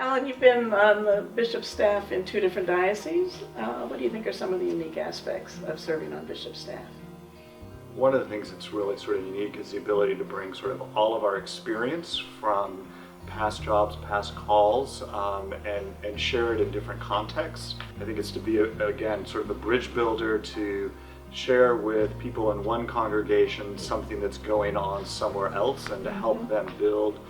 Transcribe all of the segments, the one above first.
Alan, you've been on the bishop's staff in 2 different dioceses. What do you think are some of the unique aspects of serving on bishop's staff? One of the things that's really sort of unique is the ability to bring sort of all of our experience from past jobs, past calls, and share it in different contexts. I think it's to be, again, sort of a bridge builder to share with people in one congregation something that's going on somewhere else and to help them build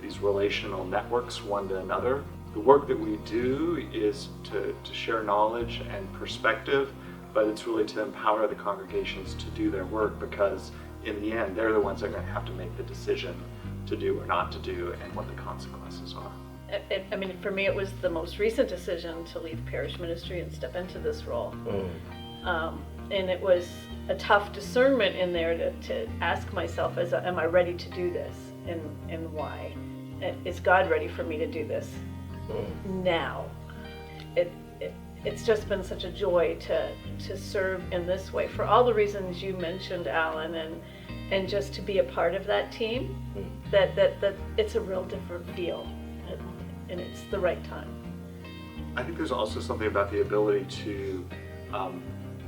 these relational networks one to another. The work that we do is to share knowledge and perspective, but it's really to empower the congregations to do their work, because in the end, they're the ones that are going to have to make the decision to do or not to do and what the consequences are. I mean, for me, it was the most recent decision to leave parish ministry and step into this role. And it was a tough discernment in there to ask myself, am I ready to do this, and why? Is God ready for me to do this now? It's just been such a joy to serve in this way for all the reasons you mentioned, Alan, and just to be a part of that team. That it's a real different feel, and it's the right time. I think there's also something about the ability to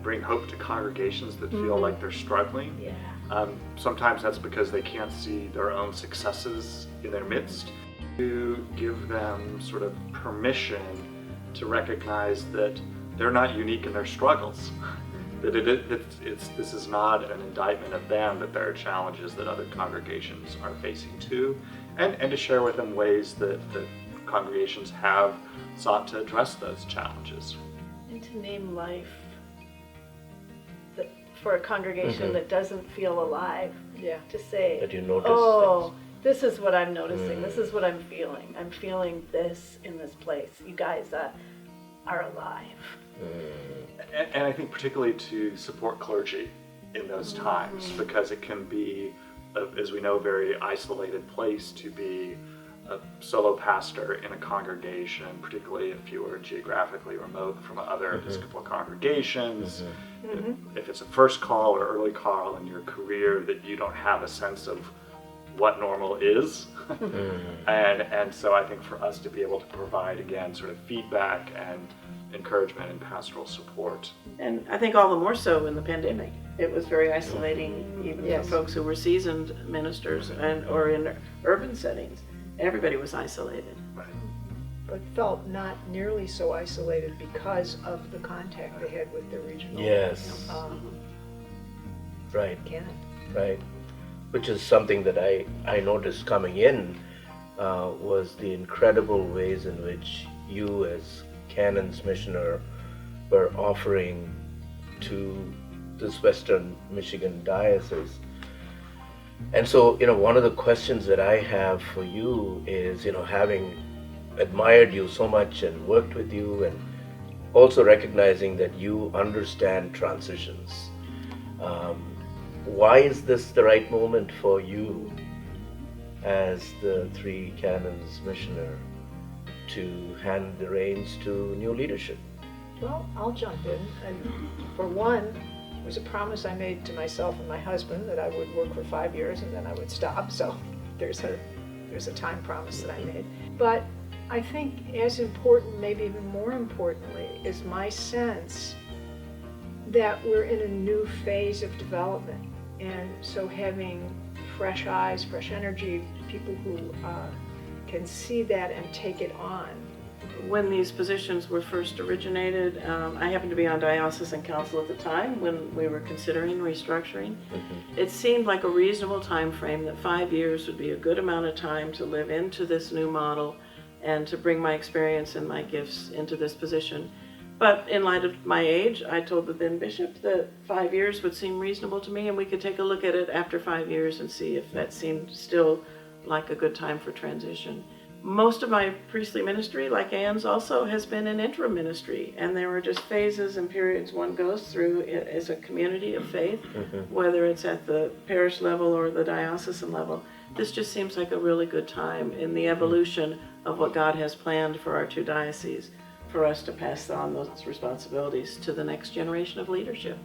bring hope to congregations that feel like they're struggling. Yeah. Sometimes that's because they can't see their own successes in their midst. To give them sort of permission to recognize that they're not unique in their struggles. That this is not an indictment of them, that there are challenges that other congregations are facing too, and to share with them ways that congregations have sought to address those challenges. And to name life for a congregation that doesn't feel alive. Yeah. To say, that you notice oh, this is what I'm noticing. This is what I'm feeling. I'm feeling this in this place. You guys are alive. And I think particularly to support clergy in those times, because it can be, as we know, a very isolated place to be a solo pastor in a congregation, particularly if you are geographically remote from other Episcopal congregations. If it's a first call or early call in your career, that you don't have a sense of what normal is. And so I think for us to be able to provide, again, sort of feedback and encouragement and pastoral support. And I think all the more so in the pandemic. It was very isolating, even for folks who were seasoned ministers or in urban settings. Everybody was isolated. Right. But felt not nearly so isolated because of the contact they had with their regional Right. canon. Right. Which is something that I noticed coming in, was the incredible ways in which you as Canon's missioner were offering to this Western Michigan diocese. And so, one of the questions that I have for you is, having admired you so much and worked with you, and also recognizing that you understand transitions, why is this the right moment for you as the 3 Canons missioner to hand the reins to new leadership? Well, I'll jump in. And for one, it was a promise I made to myself and my husband that I would work for 5 years and then I would stop. So there's a time promise that I made. But I think as important, maybe even more importantly, is my sense that we're in a new phase of development. And so having fresh eyes, fresh energy, people who can see that and take it on. When these positions were first originated, I happened to be on diocesan council at the time when we were considering restructuring. It seemed like a reasonable time frame that 5 years would be a good amount of time to live into this new model and to bring my experience and my gifts into this position. But in light of my age, I told the then bishop that 5 years would seem reasonable to me, and we could take a look at it after 5 years and see if that seemed still like a good time for transition. Most of my priestly ministry, like Anne's also, has been an interim ministry, and there were just phases and periods one goes through as a community of faith, whether it's at the parish level or the diocesan level. This just seems like a really good time in the evolution of what God has planned for our 2 dioceses, for us to pass on those responsibilities to the next generation of leadership.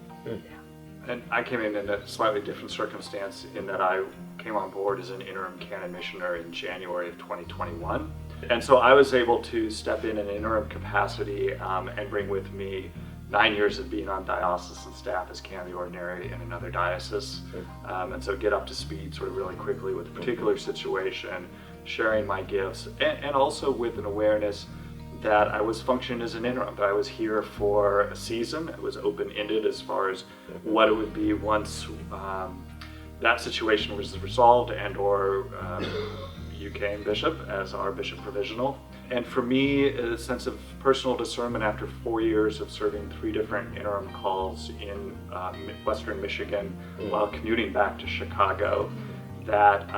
And I came in a slightly different circumstance in that I came on board as an interim canon missioner in January of 2021. And so I was able to step in an interim capacity and bring with me 9 years of being on diocesan staff as canon of the ordinary in another diocese. And so get up to speed sort of really quickly with a particular situation, sharing my gifts, and also with an awareness that I was functioning as an interim, that I was here for a season. It was open-ended as far as what it would be once that situation was resolved and or you came bishop as our bishop provisional. And for me, a sense of personal discernment after 4 years of serving 3 different interim calls in Western Michigan while commuting back to Chicago, that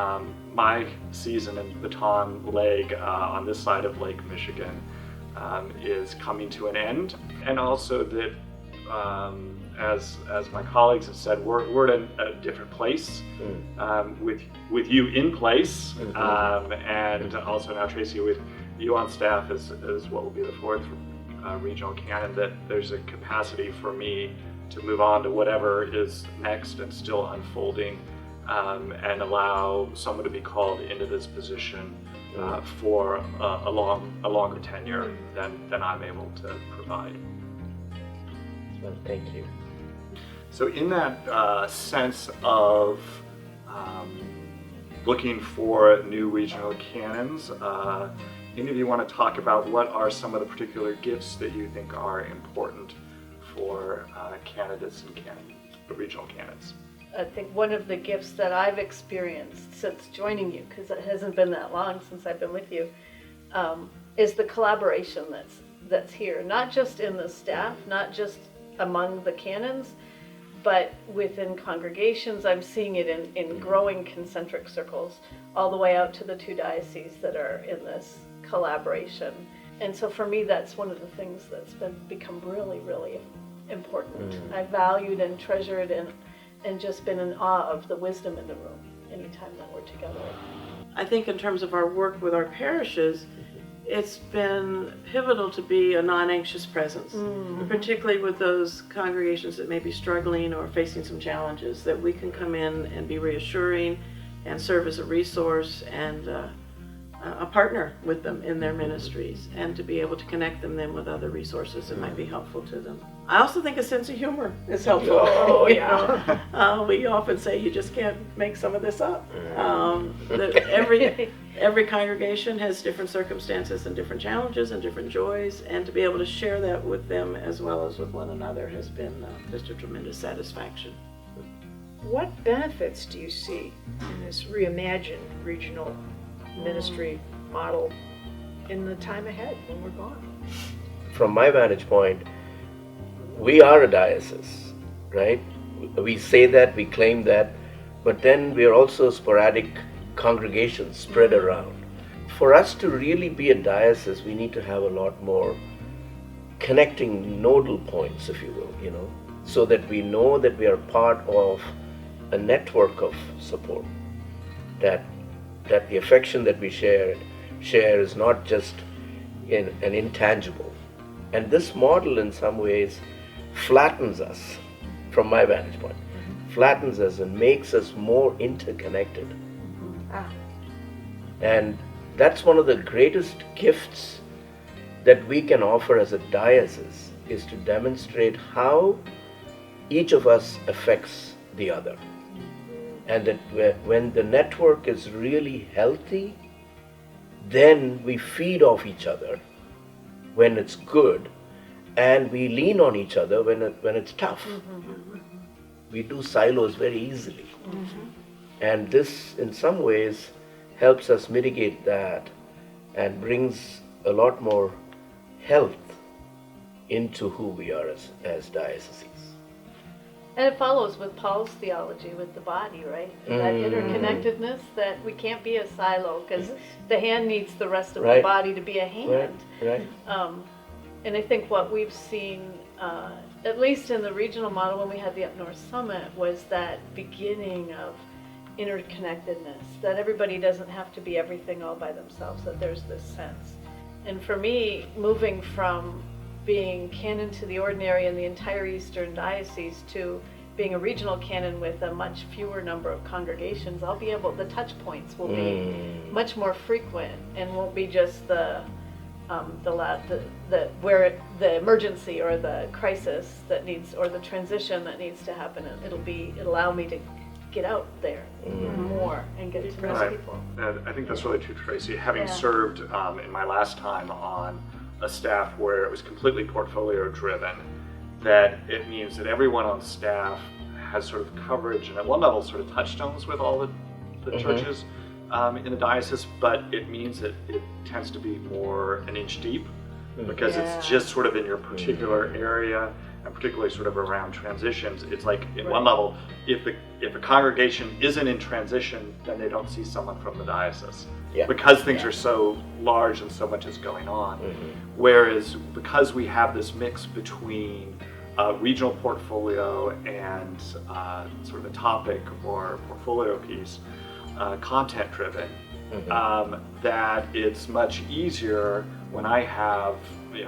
my season and baton leg on this side of Lake Michigan is coming to an end. And also that, as my colleagues have said, we're in a different place with you in place, and also now Tracie with you on staff as what will be the 4th regional canon, that there's a capacity for me to move on to whatever is next and still unfolding, and allow someone to be called into this position for a longer tenure than I'm able to provide. Well, thank you. So in that sense of looking for new regional canons, any of you want to talk about what are some of the particular gifts that you think are important for candidates and regional canons? I think one of the gifts that I've experienced since joining you, because it hasn't been that long since I've been with you, is the collaboration that's here, not just in the staff, not just among the canons, but within congregations. I'm seeing it in growing concentric circles all the way out to the 2 dioceses that are in this collaboration. And so for me, that's one of the things that's become really, really important. I valued and treasured and just been in awe of the wisdom in the room anytime that we're together. I think in terms of our work with our parishes, it's been pivotal to be a non-anxious presence, particularly with those congregations that may be struggling or facing some challenges, that we can come in and be reassuring and serve as a resource and a partner with them in their ministries, and to be able to connect them then with other resources that might be helpful to them. I also think a sense of humor is helpful. Oh, yeah. We often say you just can't make some of this up. Every congregation has different circumstances and different challenges and different joys, and to be able to share that with them as well as with one another has been just a tremendous satisfaction. What benefits do you see in this reimagined regional ministry model in the time ahead when we're gone? From my vantage point, we are a diocese, right? We say that, we claim that, but then we are also sporadic congregations spread around. For us to really be a diocese, we need to have a lot more connecting nodal points, if you will, so that we know that we are part of a network of support, that the affection that we share is not just an intangible. And this model in some ways flattens us, from my vantage point, flattens us and makes us more interconnected. And that's one of the greatest gifts that we can offer as a diocese, is to demonstrate how each of us affects the other. And that when the network is really healthy, then we feed off each other when it's good, and we lean on each other when it's tough. We do silos very easily. And this, in some ways, helps us mitigate that and brings a lot more health into who we are as dioceses. And it follows with Paul's theology with the body, right? That interconnectedness, that we can't be a silo, because the hand needs the rest of the body to be a hand. Right. And I think what we've seen, at least in the regional model when we had the Up North Summit, was that beginning of interconnectedness, that everybody doesn't have to be everything all by themselves, that there's this sense. And for me, moving from being canon to the ordinary in the entire Eastern Diocese to being a regional canon with a much fewer number of congregations, the touch points will be much more frequent and won't be just the emergency or the crisis that needs, or the transition that needs to happen. It'll allow me to get out there more and get to know Right. people. I think that's really true, Tracy. Having Yeah. served in my last time on a staff where it was completely portfolio driven, that it means that everyone on staff has sort of coverage and at one level sort of touchstones with all the churches in the diocese, but it means that it tends to be more an inch deep because it's just sort of in your particular area, and particularly sort of around transitions. It's like at one level, if a congregation isn't in transition, then they don't see someone from the diocese because things are so large and so much is going on. Whereas because we have this mix between regional portfolio and sort of a topic or portfolio piece, content driven, that it's much easier when I have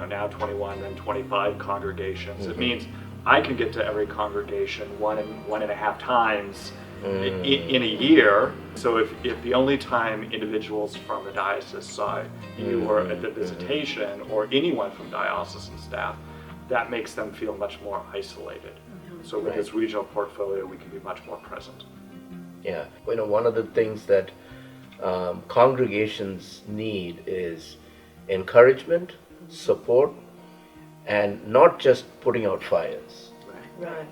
now 21 and 25 congregations. It means I can get to every congregation one and a half times in a year. So if the only time individuals from the diocese saw you or at the visitation, or anyone from diocesan staff, that makes them feel much more isolated. So with this regional portfolio, we can be much more present. Yeah, one of the things that congregations need is encouragement, support, and not just putting out fires. Right.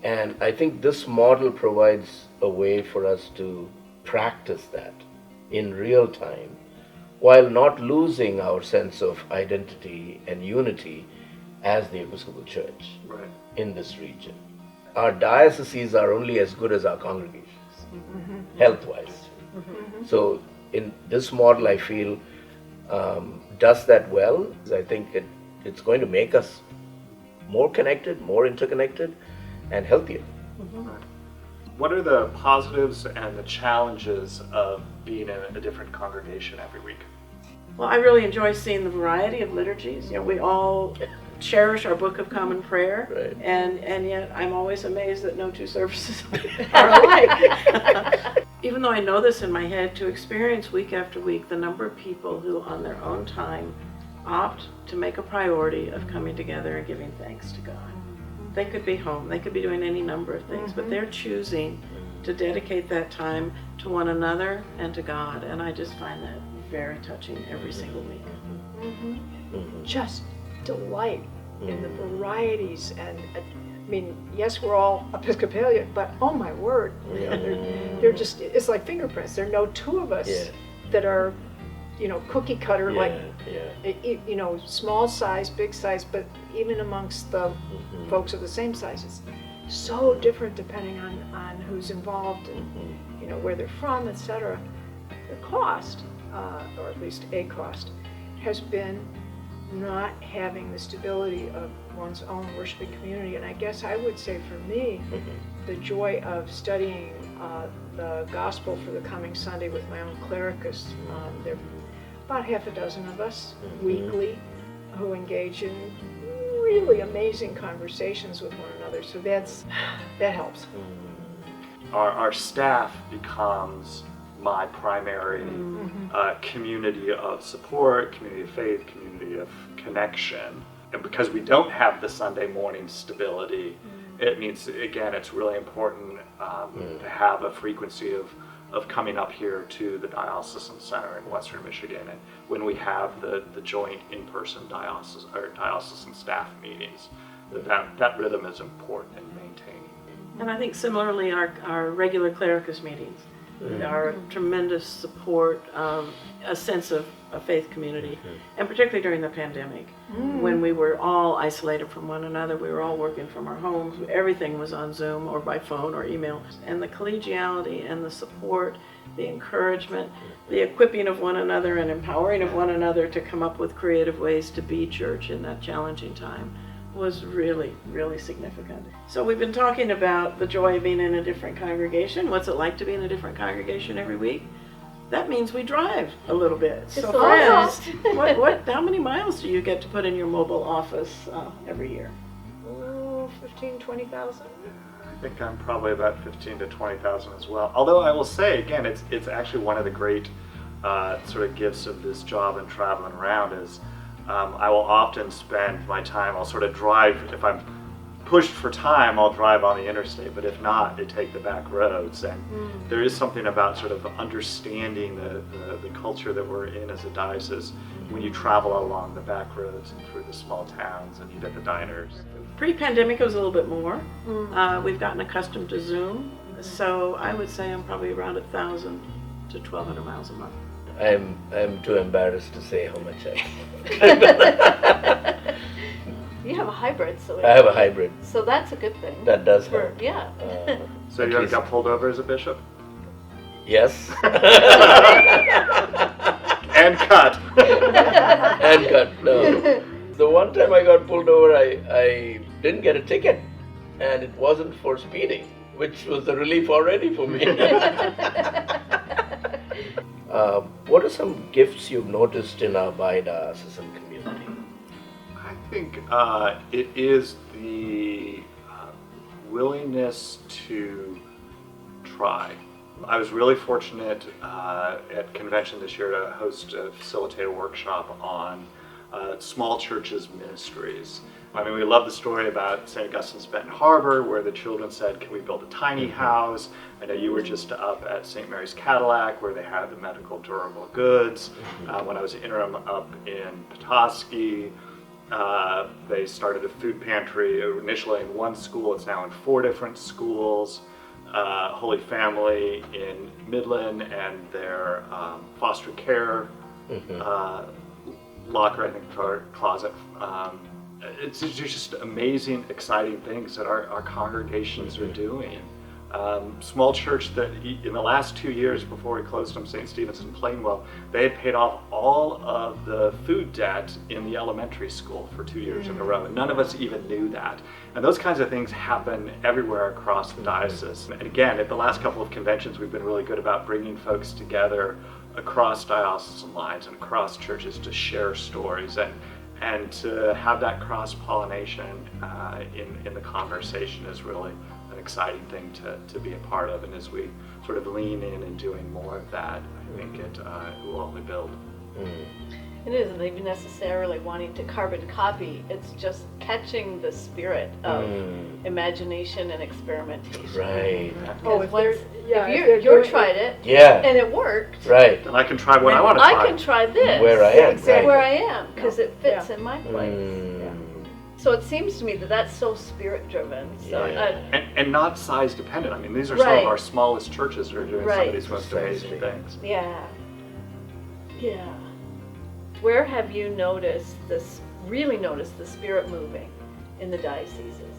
And I think this model provides a way for us to practice that in real time while not losing our sense of identity and unity as the Episcopal Church in this region. Our dioceses are only as good as our congregations, health-wise. So in this model, I feel does that well. I think it's going to make us more connected, more interconnected, and healthier. What are the positives and the challenges of being in a different congregation every week? Well, I really enjoy seeing the variety of liturgies. We all cherish our Book of Common Prayer, and yet I'm always amazed that no two services are alike. Even though I know this in my head, to experience week after week the number of people who on their own time opt to make a priority of coming together and giving thanks to God. They could be home, they could be doing any number of things, but they're choosing to dedicate that time to one another and to God, and I just find that very touching every single week. Just delight in the varieties, and I mean, yes, we're all Episcopalian, but oh my word, they're just, it's like fingerprints. There are no two of us that are, cookie cutter, small size, big size, but even amongst the folks of the same sizes, so different depending on who's involved and where they're from, etc. The cost, or at least a cost, has been not having the stability of one's own worshiping community. And I guess I would say for me, the joy of studying the gospel for the coming Sunday with my own clericus. There are about half a dozen of us weekly who engage in really amazing conversations with one another. So that helps. Our staff becomes my primary community of support, community of faith, community of connection. And because we don't have the Sunday morning stability, it means, again, it's really important to have a frequency of coming up here to the Diocesan Center in Western Michigan, and when we have the joint in-person diocesan staff meetings, that rhythm is important in maintaining. And I think similarly our regular clericus meetings are a tremendous support, a sense of a faith community, and particularly during the pandemic, when we were all isolated from one another, we were all working from our homes, everything was on Zoom or by phone or email, and the collegiality and the support, the encouragement, the equipping of one another and empowering of one another to come up with creative ways to be church in that challenging time was really, really significant. So we've been talking about the joy of being in a different congregation. What's it like to be in a different congregation every week? That means we drive a little bit. So friends, how many miles do you get to put in your mobile office every year? 15,000, 20,000. think I'm probably about 15 to 20,000 as well. Although I will say, again, it's actually one of the great sort of gifts of this job and traveling around is I will often spend my time, I'll sort of drive, if I'm pushed for time, I'll drive on the interstate, but if not, I take the back roads. And there is something about sort of understanding the culture that we're in as a diocese when you travel along the back roads and through the small towns and eat at the diners. Pre-pandemic, it was a little bit more. We've gotten accustomed to Zoom, so I would say I'm probably around 1,000 to 1,200 miles a month. I'm too embarrassed to say how much I. You have a hybrid, so I have a hybrid. So that's a good thing. That does help. Yeah. So you got pulled over as a bishop? Yes. And cut. And cut. No. The one time I got pulled over, I didn't get a ticket, and it wasn't for speeding, which was a relief already for me. What are some gifts you've noticed in our bi-diocesan community? I think it is the willingness to try. I was really fortunate at convention this year to host a facilitator workshop on small churches ministries. I mean, we love the story about St. Augustine's Benton Harbor, where the children said, can we build a tiny house? I know you were just up at St. Mary's Cadillac, where they had the medical durable goods. When I was interim up in Petoskey, they started a food pantry initially in one school. It's now in 4 different schools. Holy Family in Midland and their foster care locker, I think, or closet. It's just amazing, exciting things that our congregations are doing. Small church that in the last 2 years before we closed on St. Stephen's in Plainwell, they had paid off all of the food debt in the elementary school for 2 years in a row. And none of us even knew that. And those kinds of things happen everywhere across the diocese. And again, at the last couple of conventions, we've been really good about bringing folks together across diocesan lines and across churches to share stories and to have that cross-pollination in the conversation is really an exciting thing to be a part of. And as we sort of lean in and doing more of that, I think it will only build. It isn't even necessarily wanting to carbon copy, it's just catching the spirit of imagination and experimentation. Right. Oh, Because if they're you're doing tried it, Yeah. and it worked. Right. And I can try what I want to try. I can try this. Where I am. Exactly. Where I am, because it fits Yeah. in my place. Mm. So it seems to me that that's so spirit-driven. So Yeah. And not size dependent. I mean, these are some Right. of our smallest churches that are doing some Right. of these most amazing Precisely. things. yeah. Where have you really noticed the spirit moving in the dioceses?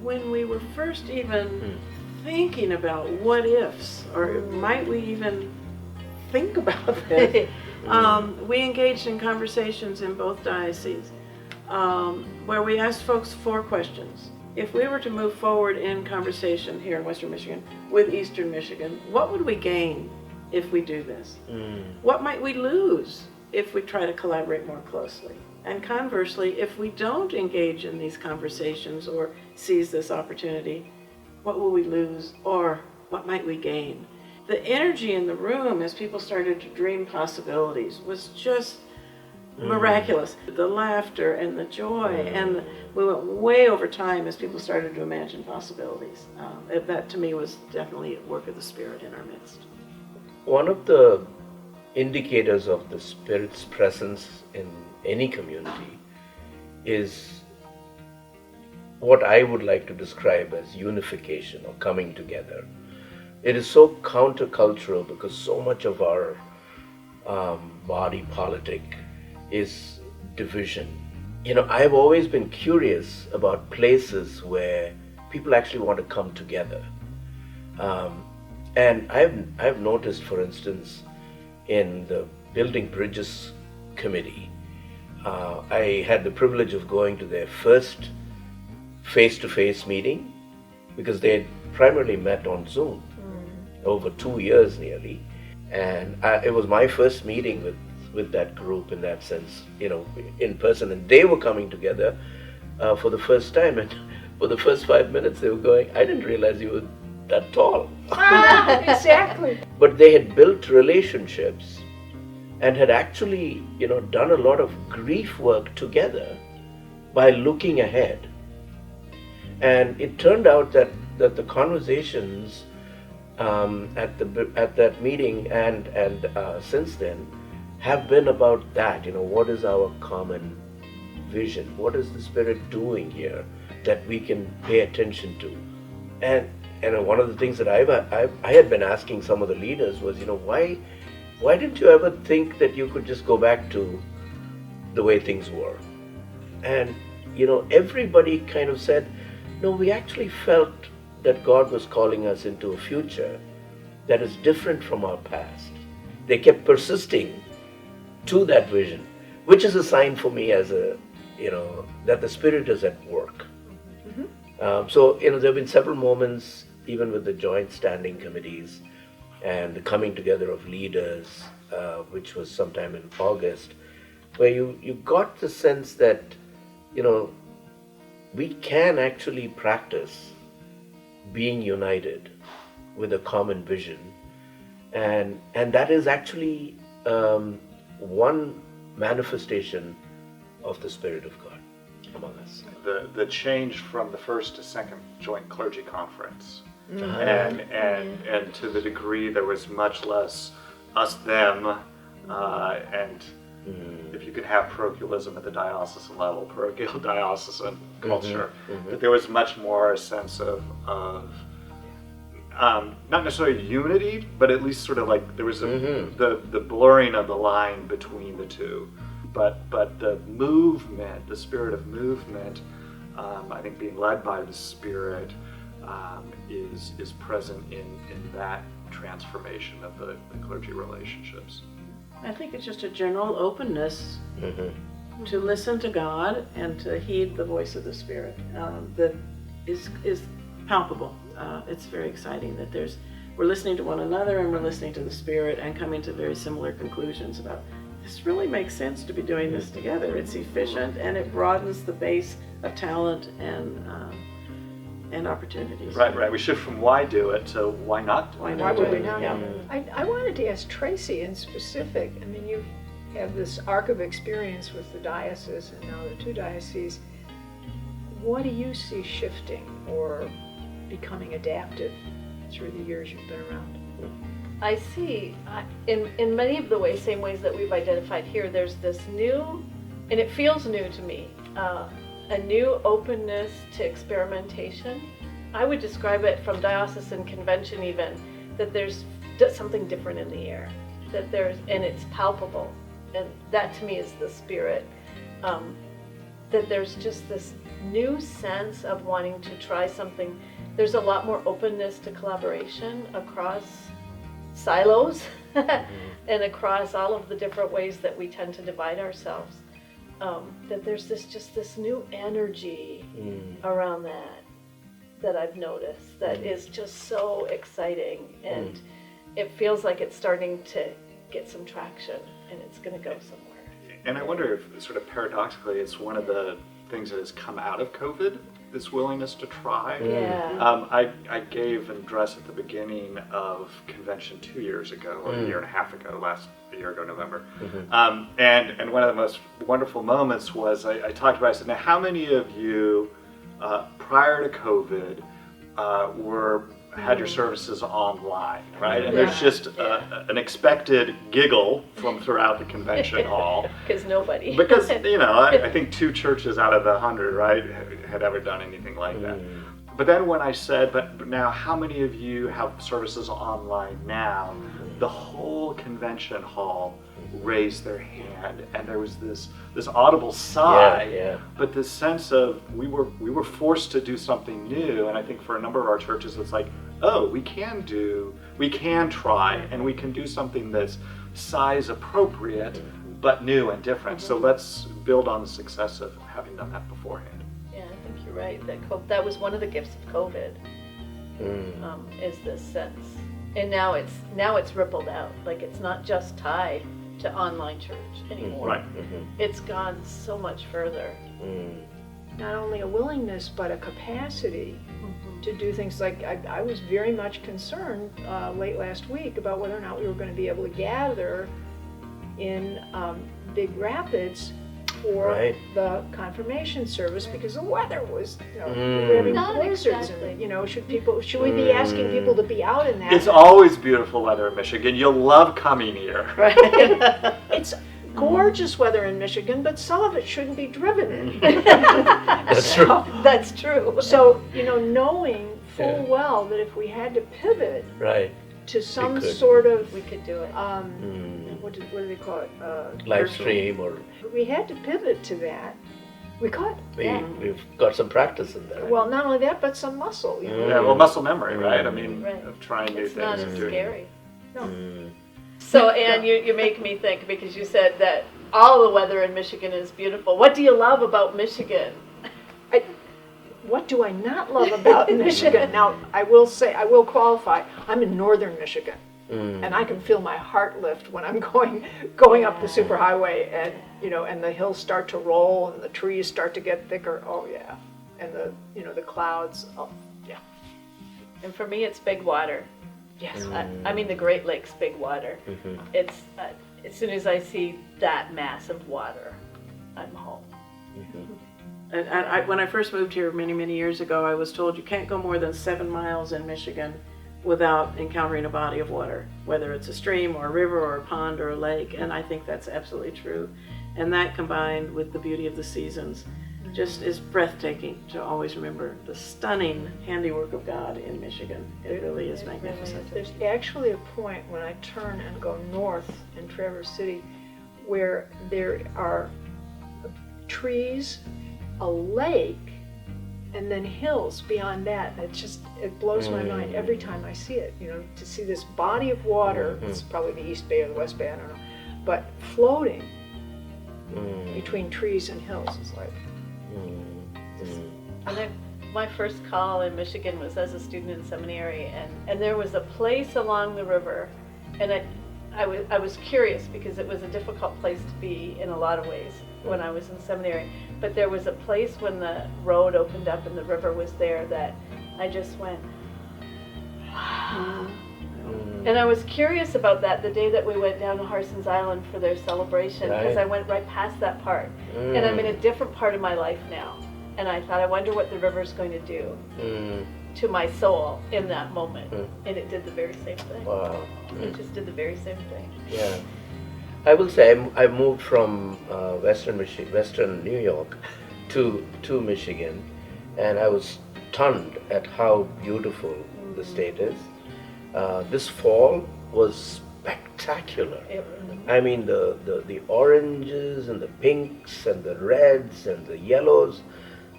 When we were first even thinking about what ifs, or might we even think about this, we engaged in conversations in both dioceses where we asked folks 4 questions. If we were to move forward in conversation here in Western Michigan with Eastern Michigan, what would we gain if we do this? What might we lose if we try to collaborate more closely? And conversely, if we don't engage in these conversations or seize this opportunity, what will we lose or what might we gain? The energy in the room as people started to dream possibilities was just miraculous. The laughter and the joy, and we went way over time as people started to imagine possibilities. That to me was definitely a work of the Spirit in our midst. One of the indicators of the Spirit's presence in any community is what I would like to describe as unification or coming together. It is so countercultural because so much of our body politic is division. You know, I've always been curious about places where people actually want to come together. And I've noticed, for instance, in the Building Bridges Committee, I had the privilege of going to their first face-to-face meeting because they had primarily met on Zoom over 2 years nearly. And it was my first meeting with that group in that sense, you know, in person. And they were coming together for the first time. And for the first 5 minutes they were going, I didn't realize you were that tall. Exactly. But they had built relationships and had actually, done a lot of grief work together by looking ahead. And it turned out that the conversations at that meeting and since then have been about that. What is our common vision? What is the Spirit doing here that we can pay attention to? And one of the things that I had been asking some of the leaders was, why didn't you ever think that you could just go back to the way things were? And everybody kind of said, no, we actually felt that God was calling us into a future that is different from our past. They kept persisting to that vision, which is a sign for me as that the Spirit is at work. So there have been several moments, even with the joint standing committees and the coming together of leaders, which was sometime in August, where you got the sense that, we can actually practice being united with a common vision. And that is actually one manifestation of the Spirit of God among us. The change from the first to second joint clergy conference, Mm-hmm. and to the degree there was much less us them, and if you could have parochialism at the diocesan level, parochial diocesan culture, that there was much more a sense of not necessarily unity, but at least sort of like there was the blurring of the line between the two. But the movement, the spirit of movement, I think being led by the Spirit, is present in that transformation of the clergy relationships. I think it's just a general openness to listen to God and to heed the voice of the Spirit that is palpable. It's very exciting that we're listening to one another and we're listening to the Spirit and coming to very similar conclusions about this really makes sense to be doing this together. It's efficient and it broadens the base of talent and opportunities. Right. We shift from why do it to why not do it. Why would we not? Yeah. I wanted to ask Tracie in specific. I mean, you have this arc of experience with the diocese and now the 2 dioceses. What do you see shifting or becoming adaptive through the years you've been around? I see, in many of the same ways that we've identified here, there's this new, and it feels new to me, a new openness to experimentation. I would describe it from diocesan convention even, that there's something different in the air, and it's palpable, and that to me is the Spirit, that there's just this new sense of wanting to try something. There's a lot more openness to collaboration across silos and across all of the different ways that we tend to divide ourselves. That there's this new energy around that I've noticed that is just so exciting, and it feels like it's starting to get some traction and it's going to go somewhere. And I wonder if, sort of paradoxically, it's one of the things that has come out of COVID, this willingness to try. Yeah. I gave an address at the beginning of convention 2 years ago, or a year and a half ago, a year ago November. And one of the most wonderful moments was I talked about, I said, now how many of you prior to COVID had your services online, right? And there's just an expected giggle from throughout the convention hall. Because nobody. Because, I think 2 churches out of the 100, right, had ever done anything like that. But then when I said, but now how many of you have services online now, the whole convention hall raised their hand, and there was this audible sigh, but this sense of we were forced to do something new. And I think for a number of our churches it's like, oh, we can try, and we can do something that's size appropriate but new and different. So let's build on the success of having done that beforehand. Yeah, I think you're right. That was one of the gifts of COVID, is this sense. And now it's rippled out. Like, it's not just tied to online church anymore. Right. It's gone so much further. not only a willingness, but a capacity to do things like, I was very much concerned late last week about whether or not we were going to be able to gather in Big Rapids for Right. the confirmation service because the weather was, we were Mm. having Not blizzards exactly. and, should we be asking people to be out in that? It's always beautiful weather in Michigan. You'll love coming here. Right. It's gorgeous weather in Michigan, but some of it shouldn't be driven in. That's true. That's true. So, knowing full Yeah. well that if we had to pivot Right. to some could. sort of, We could do it. what do they call it? Live stream, or We had to pivot to that. We could. we've got some practice in there. Well, not only that, but some muscle. Yeah, well, muscle memory, right? I mean, Right. of trying new It's things. not and as doing- scary. Mm. So, Anne, you make me think because you said that all the weather in Michigan is beautiful. What do you love about Michigan? What do I not love about Michigan? Now, I will qualify. I'm in northern Michigan, and I can feel my heart lift when I'm going up the superhighway, and and the hills start to roll, and the trees start to get thicker. Oh yeah, and the clouds. Oh yeah, And for me, it's big water. yes. I mean the Great Lakes big water. Mhm. It's as soon as I see that mass of water, I'm home. And when I first moved here many, many years ago, I was told you can't go more than 7 miles in Michigan without encountering a body of water, whether it's a stream or a river or a pond or a lake, and I think that's absolutely true. And that combined with the beauty of the seasons just is breathtaking to always remember the stunning handiwork of God in Michigan. It really is magnificent. There's actually a point when I turn and go north in Traverse City where there are trees, a lake, and then hills beyond that. It blows my mind every time I see it. To see this body of water, it's probably the East Bay or the West Bay, I don't know, but floating between trees and hills is like, And then my first call in Michigan was as a student in seminary, and there was a place along the river, and I was curious because it was a difficult place to be in a lot of ways when I was in seminary. But there was a place when the road opened up and the river was there that I just went, wow. And I was curious about that the day that we went down to Harson's Island for their celebration, because Right. I went right past that part. And I'm in a different part of my life now. And I thought, I wonder what the river's going to do to my soul in that moment. And it did the very same thing. Wow. It just did the very same thing. Yeah. I will say I moved from Western New York to Michigan, and I was stunned at how beautiful the state is. This fall was spectacular. I mean, the oranges and the pinks and the reds and the yellows,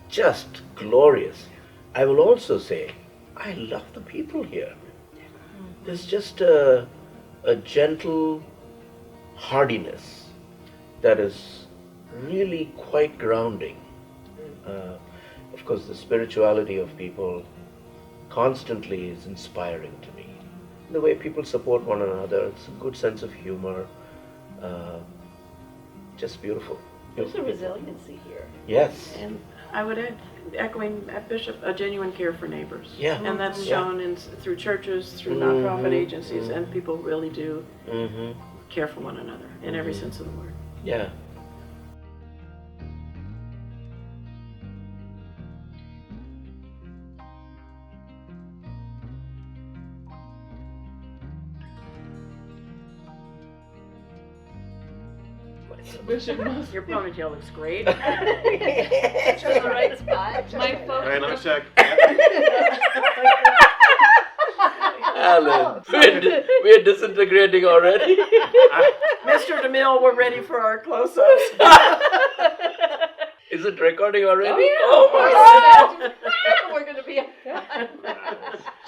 just glorious. I will also say, I love the people here. There's just a gentle hardiness that is really quite grounding. Of course, the spirituality of people constantly is inspiring to me. The way people support one another, it's a good sense of humor, just beautiful. There's a resiliency here. Yes. And I would add, echoing Bishop, a genuine care for neighbors. Yeah. And that's Yeah. shown through churches, through nonprofit agencies, and people really do Mm-hmm. care for one another in every sense of the word. Yeah. Your ponytail looks great. Just the right spot. My All right, let me folks. check. Alan, we're disintegrating already. Mr. DeMille, we're ready for our close-ups. Is it recording already? Oh, yeah. my God! We're going to be